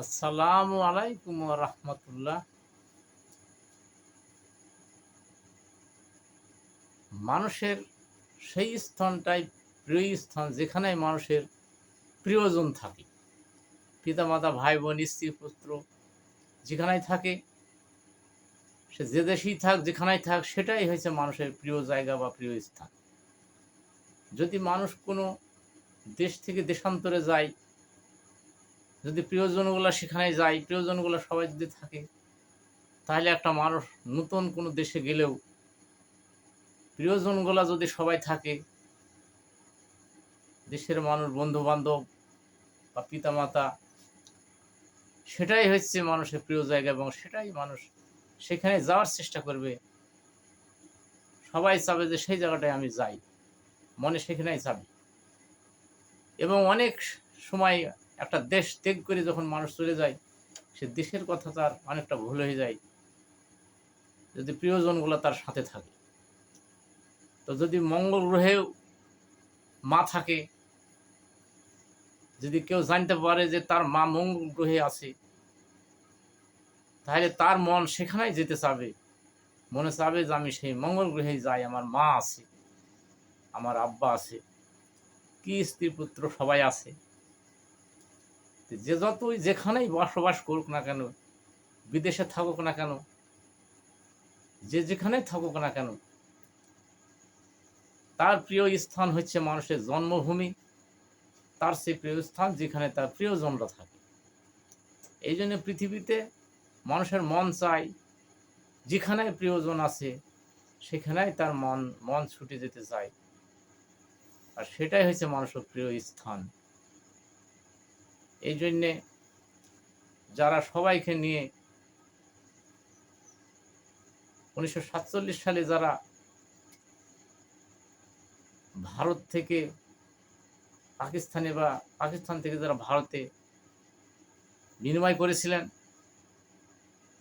আসসালামু আলাইকুম ওয়া রাহমাতুল্লাহ। মানুষের সেই স্থানটাই প্রিয় স্থান যেখানে মানুষের প্রিয়জন থাকে। পিতামাতা, ভাই বোন, স্ত্রী, পুত্র যেখানেই থাকে, সে যে দেশেই থাক, যেখানেই থাক, সেটাই হয়েছে মানুষের প্রিয় জায়গা বা প্রিয় স্থান। যদি মানুষ কোনো দেশ থেকে দেশান্তরে যায়, যদি প্রিয়জনগুলো সেখানে যায়, প্রিয়জনগুলো সবাই যদি থাকে, তাহলে একটা মানুষ নতুন কোনো দেশে গেলেও প্রিয়জনগুলো যদি সবাই থাকে, দেশের মানুষ, বন্ধু-বান্ধব বা পিতামাতা, সেটাই হচ্ছে মানুষের প্রিয় জায়গা এবং সেটাই মানুষ সেখানে যাওয়ার চেষ্টা করবে। সবাই চাবে যে সেই জায়গাটায় আমি যাই, মনে সেখানেই চাবে। এবং অনেক সময় একটা দেশ ত্যাগ করে যখন মানুষ চলে যায়, সে দেশের কথা তার অনেকটা ভুল হয়ে যায় যদি প্রিয়জনগুলো তার সাথে থাকে। তো যদি মঙ্গল গ্রহেও মা থাকে, যদি কেউ জানতে পারে যে তার মা মঙ্গল গ্রহে আছে, তাহলে তার মন সেখানেই যেতে চাবে, মনে চাবে যে আমি সেই মঙ্গল গ্রহে যাই, আমার মা আছে, আমার আব্বা আছে, কি স্ত্রী পুত্র সবাই আছে। যে যতই যেখানেই বসবাস করুক না কেন, বিদেশে থাকুক না কেন, যে যেখানেই থাকুক না কেন, তার প্রিয় স্থান হচ্ছে মানুষের জন্মভূমি, তার সেই প্রিয় স্থান যেখানে তার প্রিয়জনরা থাকে। এই জন্য পৃথিবীতে মানুষের মন চায় যেখানে প্রিয়জন আছে সেখানেই তার মন ছুটে যেতে চায়, আর সেটাই হচ্ছে মানুষের প্রিয় স্থান। এই জন্যে যারা সবাইকে নিয়ে 1947 সালে যারা ভারত থেকে পাকিস্তানে বা পাকিস্তান থেকে যারা ভারতে বিনিময় করেছিলেন,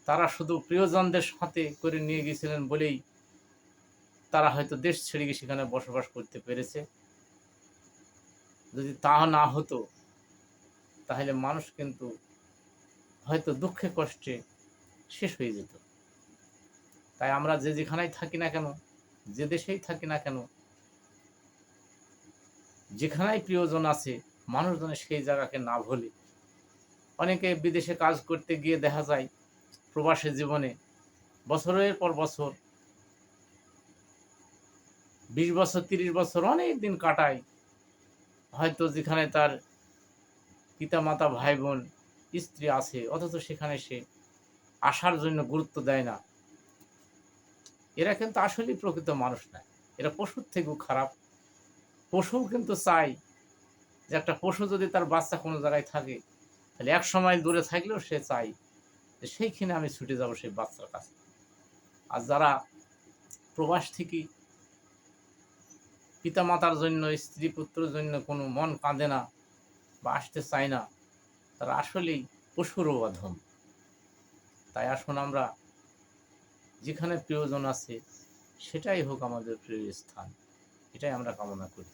তারা শুধু প্রিয়জনদের সাথে করে নিয়ে গিয়েছিলেন বলেই তারা হয়তো দেশ ছেড়ে গিয়ে সেখানে বসবাস করতে পেরেছে। যদি তা না হতো তাহলে মানুষ কিন্তু হয়তো দুঃখে কষ্টে শেষ হয়ে যেত। তাই আমরা যে যেখানেই থাকি না কেন, যে দেশেই থাকি না কেন, যেখানেই প্রিয়জন আছে, মানুষ যেন সেই জায়গাকে না ভোলে। অনেকে বিদেশে কাজ করতে গিয়ে দেখা যায় প্রবাসী জীবনে বছরের পর বছর, 20 বছর, 30 বছর অনেক দিন কাটায়, হয়তো যেখানে তার পিতামাতা, ভাই বোন, স্ত্রী আছে, অথচ সেখানে সে আসার জন্য গুরুত্ব দেয় না। এরা কিন্তু আসলেই প্রকৃত মানুষ না, এরা পশুর থেকেও খারাপ। পশুও কিন্তু চায় যে একটা পশু যদি তার বাচ্চা কোনো জায়গায় থাকে, তাহলে 100 মাইল দূরে থাকলেও সে চায় যে সেইখানে আমি ছুটে যাব সেই বাচ্চার কাছে। আর যারা প্রবাস থেকে পিতামাতার জন্য, স্ত্রী পুত্রের জন্য কোনো মন কাঁদে না বা আসতে চায় না, তারা আসলেই পশুরও অধম। তাই আসুন আমরা যেখানে প্রিয়জন আছে সেটাই হোক আমাদের প্রিয় স্থান, এটাই আমরা কামনা করি।